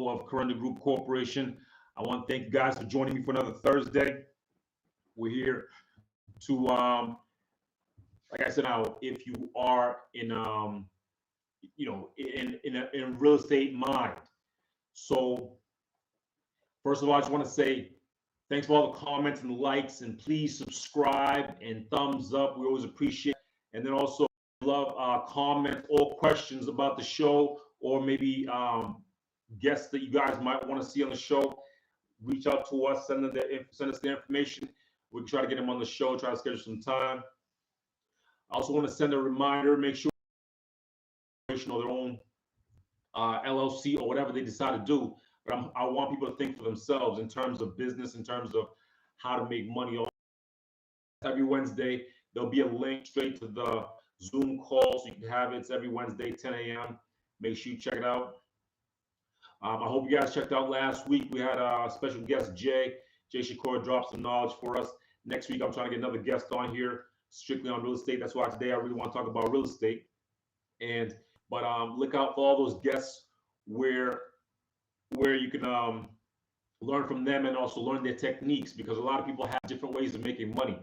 of Kirunda Group Corporation. I want to thank you guys for joining me for another Thursday. We're here to, like I said, now, if you are in, in real estate mind. So, first of all, I just want to say thanks for all the comments and likes, and please subscribe and thumbs up. We always appreciate it. And then also love comments or questions about the show, or maybe guests that you guys might want to see on the show. Reach out to us, send us the information. We can try to get them on the show, try to schedule some time. I also want to send a reminder, make sure or their own LLC or whatever they decide to do. But I want people to think for themselves in terms of business, in terms of how to make money. Every Wednesday, there'll be a link straight to the Zoom call, so you can have it. It's every Wednesday, 10 a.m. Make sure you check it out. I hope you guys checked out last week. We had a special guest, Jay. Jay Shakur dropped some knowledge for us. Next week, I'm trying to get another guest on here, strictly on real estate. That's why today I really want to talk about real estate. But look out for all those guests where you can learn from them and also learn their techniques, because a lot of people have different ways of making money.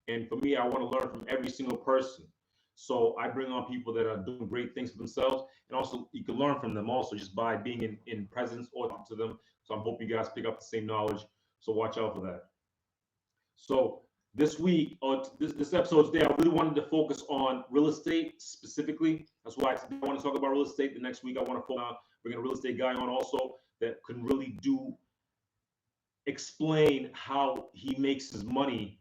And for me, I want to learn from every single person. So I bring on people that are doing great things for themselves, and also you can learn from them also just by being in presence or talk to them. So I hope you guys pick up the same knowledge. So watch out for that. So this week, or this episode today, I really wanted to focus on real estate specifically. That's why I want to talk about real estate. The next week, I want to focus on bringing a real estate guy on also that can really explain how he makes his money.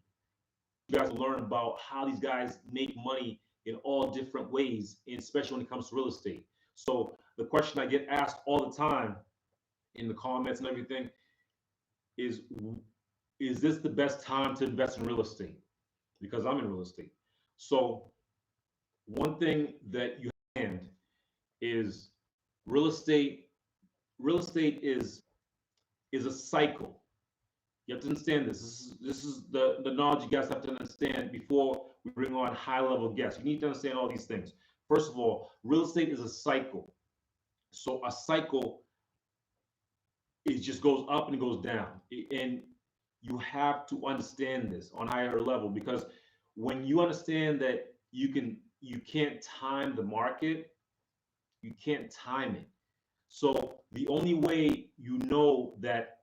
You guys learn about how these guys make money in all different ways, and especially when it comes to real estate. So the question I get asked all the time in the comments and everything is this the best time to invest in real estate? Because I'm in real estate. So one thing that you have is real estate. Real estate is a cycle. You have to understand this. This is the knowledge you guys have to understand before we bring on high-level guests. You need to understand all these things. First of all, real estate is a cycle. So a cycle, it just goes up and it goes down. And you have to understand this on a higher level, because when you understand that you can't time the market, you can't time it. So the only way you know that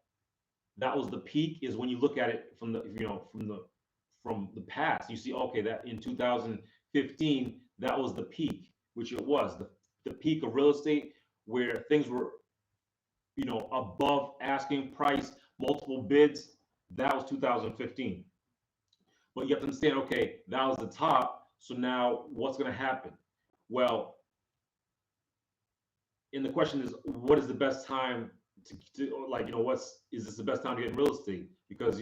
was the peak is when you look at it from the past. You see, okay, that in 2015 that was the peak, which it was the peak of real estate, where things were above asking price, multiple bids. That was 2015. But you have to understand, okay, that was the top. So now what's going to happen? Well, and the question is, what is the best time is this the best time to get in real estate? Because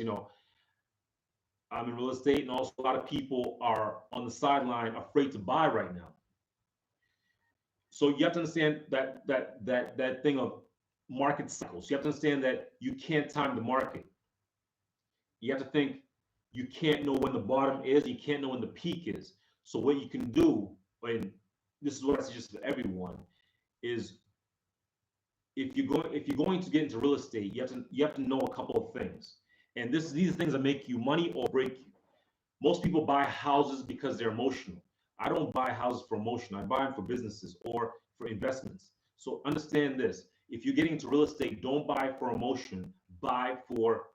I'm in real estate, and also a lot of people are on the sideline afraid to buy right now. So you have to understand that thing of market cycles. You have to understand that you can't time the market. You have to think you can't know when the bottom is, you can't know when the peak is. So what you can do, and this is what I suggest to everyone, is if you're going to get into real estate, you have to know a couple of things. And these are things that make you money or break you. Most people buy houses because they're emotional. I don't buy houses for emotion. I buy them for businesses or for investments. So understand this. If you're getting into real estate, don't buy for emotion. Buy for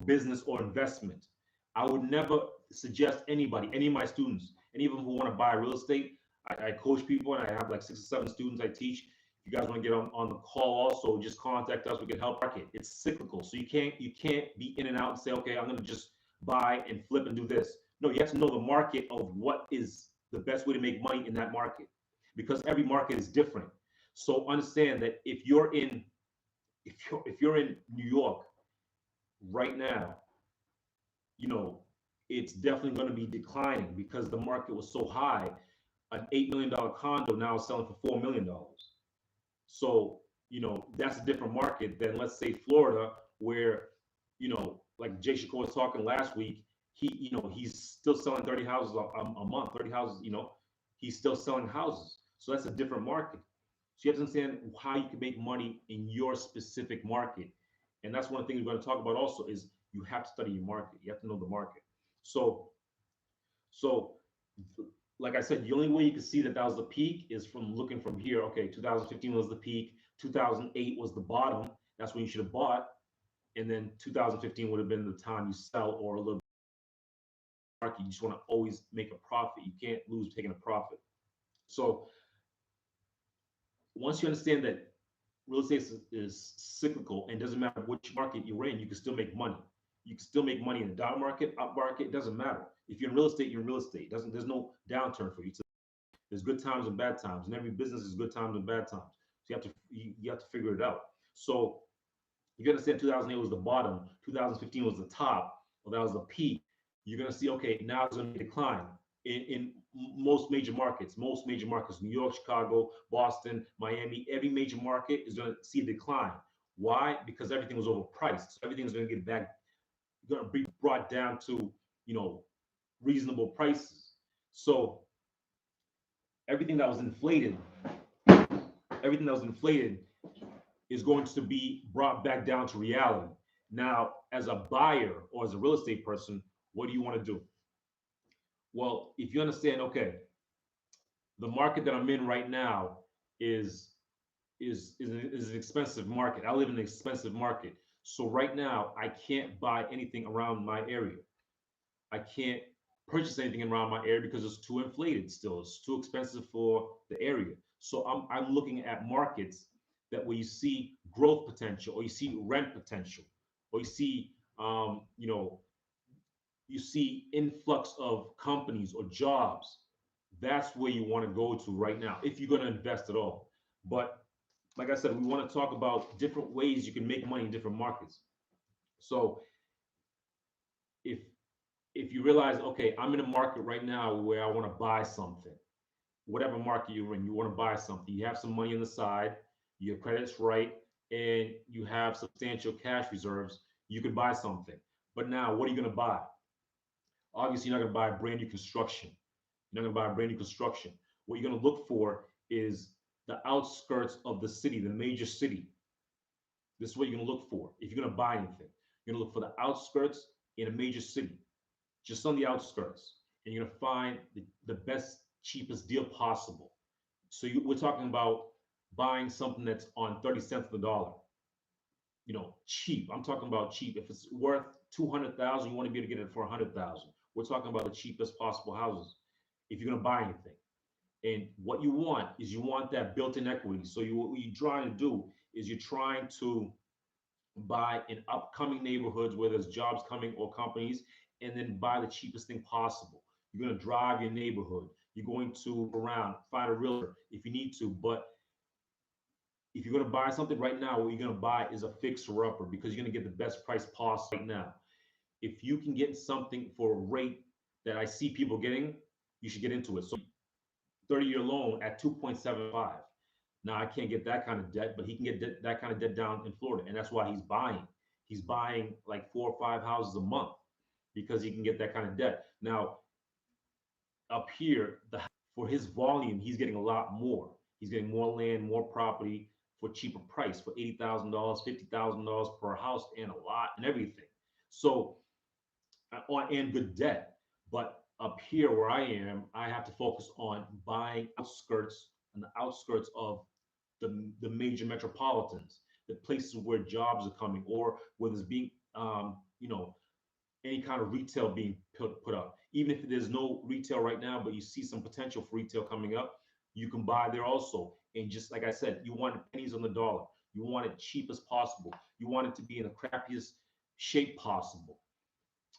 business or investment. I would never suggest anybody, any of my students, any of them who want to buy real estate. I coach people, and I have like 6 or 7 students I teach. If you guys want to get on the call also, just contact us. We can help market. It's cyclical. So you can't be in and out and say, okay, I'm going to just buy and flip and do this. No, you have to know the market of what is the best way to make money in that market, because every market is different. So understand that if you're in New York right now, it's definitely going to be declining because the market was so high. An $8 million condo now is selling for $4 million. So, that's a different market than, let's say, Florida, where, like Jay Shakur was talking last week, he's still selling 30 houses a month, 30 houses, he's still selling houses. So that's a different market. So you have to understand how you can make money in your specific market. And that's one of the things we're going to talk about also is you have to study your market. You have to know the market. So, so like I said, the only way you can see that that was the peak is from looking from here. Okay, 2015 was the peak. 2008 was the bottom. That's when you should have bought. And then 2015 would have been the time you sell or a little market. You just want to always make a profit. You can't lose taking a profit. So once you understand that real estate is cyclical and doesn't matter which market you're in, you can still make money. You can still make money in the down market, up market, it doesn't matter. If you're in real estate, you're in real estate. It doesn't there's no downturn for you. There's good times and bad times. And every business is good times and bad times. So you have to figure it out. So you understand 2008 was the bottom, 2015 was the top, or that was the peak. You're gonna see, okay, now it's gonna decline in most major markets, New York, Chicago, Boston, Miami, every major market is gonna see a decline. Why? Because everything was overpriced. So everything's gonna get back, gonna be brought down to, you know, reasonable prices. So everything that was inflated, everything that was inflated is going to be brought back down to reality. Now, as a buyer or as a real estate person, what do you want to do? Well, if you understand, okay, the market that I'm in right now is is an expensive market. I live in an expensive market. So right now, I can't buy anything around my area. I can't purchase anything around my area because it's too inflated still. It's too expensive for the area. So I'm looking at markets that where you see growth potential or you see rent potential or you see you know, you see influx of companies or jobs. That's where you want to go to right now if you're going to invest at all. But like I said, we want to talk about different ways you can make money in different markets. So if if you realize, okay, I'm in a market right now where I want to buy something, whatever market you're in, you want to buy something, you have some money on the side, your credit's right, and you have substantial cash reserves, you can buy something. But now, what are you going to buy? Obviously, you're not going to buy brand new construction. You're not going to buy brand new construction. What you're going to look for is the outskirts of the city, the major city. This is what you're going to look for if you're going to buy anything. You're going to look for the outskirts in a major city, just on the outskirts, and you're going to find the best, cheapest deal possible. So we're talking about buying something that's on 30 cents on the dollar. You know, cheap. I'm talking about cheap. If it's worth 200,000, you want to be able to get it for 100,000. We're talking about the cheapest possible houses if you're going to buy anything. And what you want is you want that built-in equity. So what you're trying to do is you're trying to buy in upcoming neighborhoods where there's jobs coming or companies, and then buy the cheapest thing possible. You're going to drive your neighborhood. You're going to around, find a realtor if you need to. But if you're going to buy something right now, what you're going to buy is a fixer upper because you're going to get the best price possible right now. If you can get something for a rate that I see people getting, you should get into it. So 30-year loan at 2.75. Now I can't get that kind of debt, but he can get that kind of debt down in Florida, and that's why he's buying. He's buying like 4 or 5 houses a month because he can get that kind of debt. Now up here, for his volume, he's getting a lot more. He's getting more land, more property for cheaper price for $80,000, $50,000 per house, and a lot and everything. So and good debt. But up here where I am, I have to focus on buying outskirts and the outskirts of the major metropolitans, the places where jobs are coming or where there's being, you know, any kind of retail being put up. Even if there's no retail right now, but you see some potential for retail coming up, you can buy there also. And just like I said, you want pennies on the dollar. You want it cheap as possible. You want it to be in the crappiest shape possible.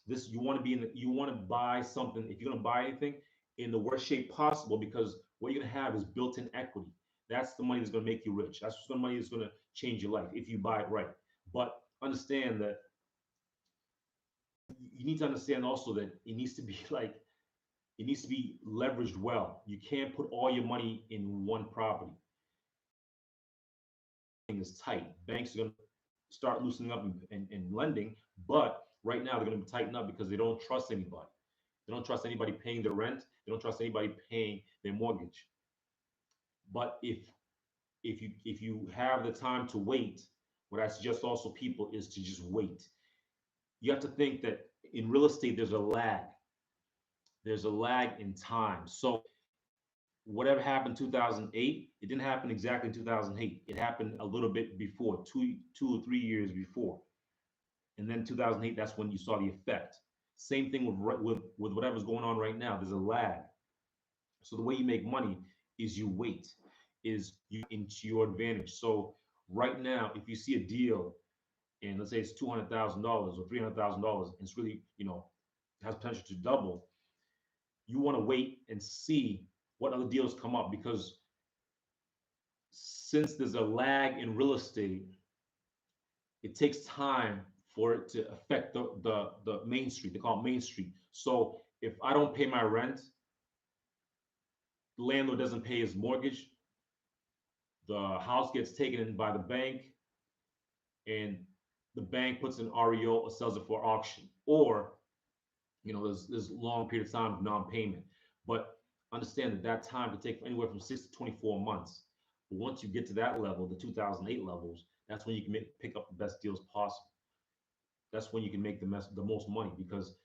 This you want to be in. You want to buy something. If you're going to buy anything, in the worst shape possible, because what you're going to have is built-in equity. That's the money that's going to make you rich. That's the money that's going to change your life if you buy it right. But understand that you need to understand also that it needs to be like it needs to be leveraged well. You can't put all your money in one property. Is tight. Banks are going to start loosening up and lending, but right now they're going to tighten up because they don't trust anybody. They don't trust anybody paying their rent. They don't trust anybody paying their mortgage. But if you have the time to wait, what I suggest also people is to just wait. You have to think that in real estate there's a lag. There's a lag in time. So whatever happened in 2008, it didn't happen exactly in 2008. It happened a little bit before, 2 or 3 years before. And then 2008, that's when you saw the effect. Same thing with whatever's going on right now. There's a lag. So the way you make money is you wait, is you into your advantage. So right now, if you see a deal and let's say it's $200,000 or $300,000, and it's really, has potential to double, you want to wait and see what other deals come up, because since there's a lag in real estate, it takes time for it to affect the main street. They call it main street. So if I don't pay my rent, the landlord doesn't pay his mortgage, the house gets taken in by the bank, and the bank puts an REO or sells it for auction, or there's long period of time of non-payment. But understand that time could take anywhere from 6 to 24 months. But once you get to that level, the 2008 levels, that's when you can pick up the best deals possible. That's when you can make the most money, because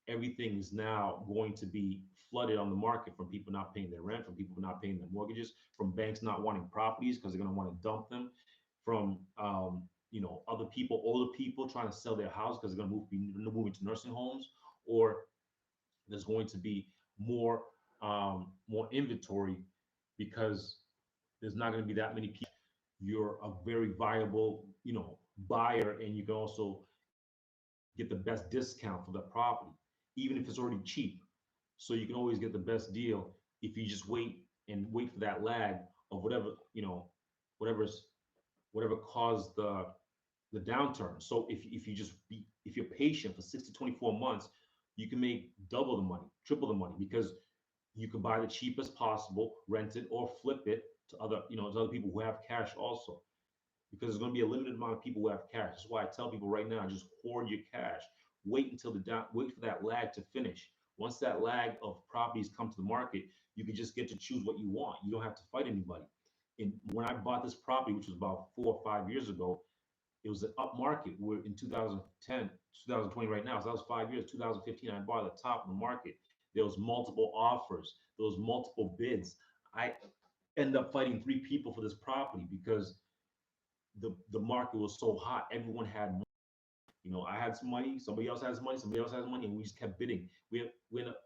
everything is now going to be flooded on the market from people not paying their rent, from people not paying their mortgages, from banks not wanting properties because they're going to want to dump them, from other people, older people trying to sell their house because they're going to move into nursing homes, or there's going to be more inventory because there's not going to be that many people. You're a very viable buyer, and you can also get the best discount for the property, even if it's already cheap. So you can always get the best deal if you just wait for that lag of whatever's whatever caused the downturn. So if you're patient for 6 to 24 months, you can make double the money, triple the money, because you can buy the cheapest possible, rent it or flip it to other people who have cash also, because there's going to be a limited amount of people who have cash. That's why I tell people right now, just hoard your cash. Wait for that lag to finish. Once that lag of properties come to the market, you can just get to choose what you want. You don't have to fight anybody. And when I bought this property, which was about 4 or 5 years ago, it was an up market. We're in 2010, 2020 right now. So that was 5 years. 2015, I bought at the top of the market. There was multiple offers. There was multiple bids. I ended up fighting 3 people for this property because the market was so hot. Everyone had money. I had some money. Somebody else has money. Somebody else has money, and we just kept bidding. We ended up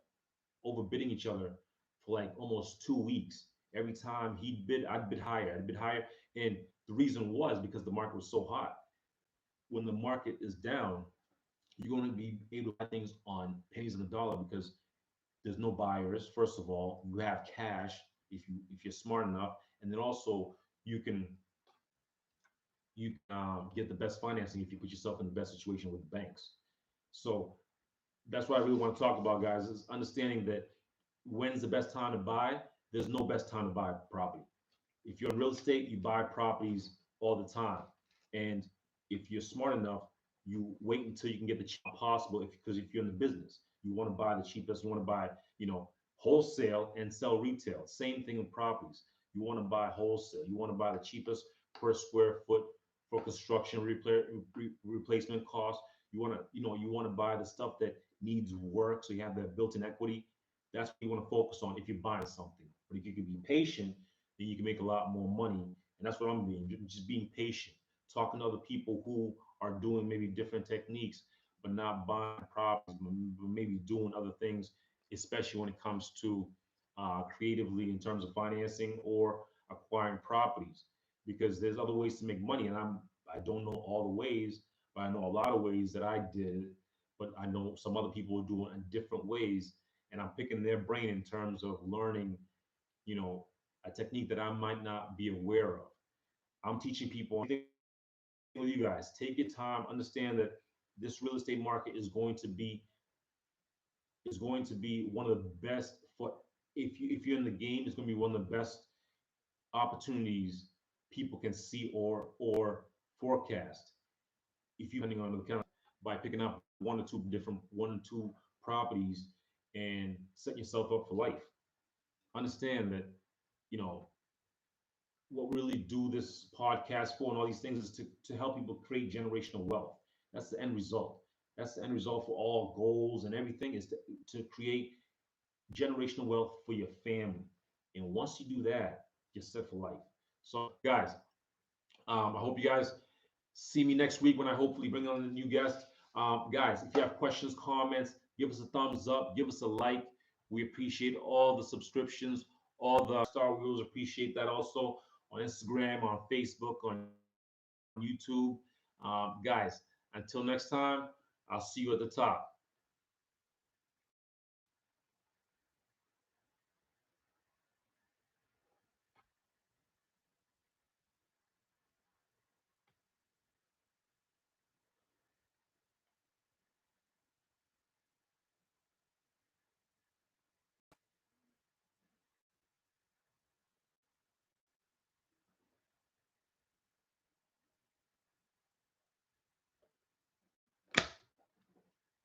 overbidding each other for like almost 2 weeks. Every time he'd bid, I'd bid higher. I'd bid higher, and the reason was because the market was so hot. When the market is down, you're going to be able to buy things on pennies on the dollar because there's no buyers. First of all, you have cash if you're smart enough, and then also you can get the best financing if you put yourself in the best situation with banks. So that's what I really want to talk about, guys, is understanding that when's the best time to buy. There's no best time to buy property. If you're in real estate, you buy properties all the time. And if you're smart enough, you wait until you can get the cheapest possible. Because if you're in the business, you want to buy the cheapest. You want to buy, wholesale and sell retail. Same thing with properties. You want to buy wholesale. You want to buy the cheapest per square foot for construction replacement costs. You want to buy the stuff that needs work, so you have that built-in equity. That's what you want to focus on if you're buying something. But if you can be patient, then you can make a lot more money. And that's what I'm being, just being patient, talking to other people who are doing maybe different techniques, but not buying properties, but maybe doing other things, especially when it comes to creatively in terms of financing or acquiring properties, because there's other ways to make money. And I don't know all the ways, but I know a lot of ways that I did, but I know some other people are doing it in different ways. And I'm picking their brain in terms of learning, a technique that I might not be aware of. I'm teaching people with you guys. Take your time, understand that this real estate market is going to be one of the best for if you're in the game, it's going to be one of the best opportunities people can see or forecast. If you're depending on the account by picking up one or two properties and set yourself up for life. Understand that, what we really do this podcast for and all these things is to help people create generational wealth. That's the end result. That's the end result for all goals and everything is to create generational wealth for your family. And once you do that, you're set for life. So, guys, I hope you guys see me next week when I hopefully bring on a new guest. Guys, if you have questions, comments, give us a thumbs up, give us a like. We appreciate all the subscriptions, all the star wheels. Appreciate that also on Instagram, on Facebook, on YouTube. Guys, until next time, I'll see you at the top.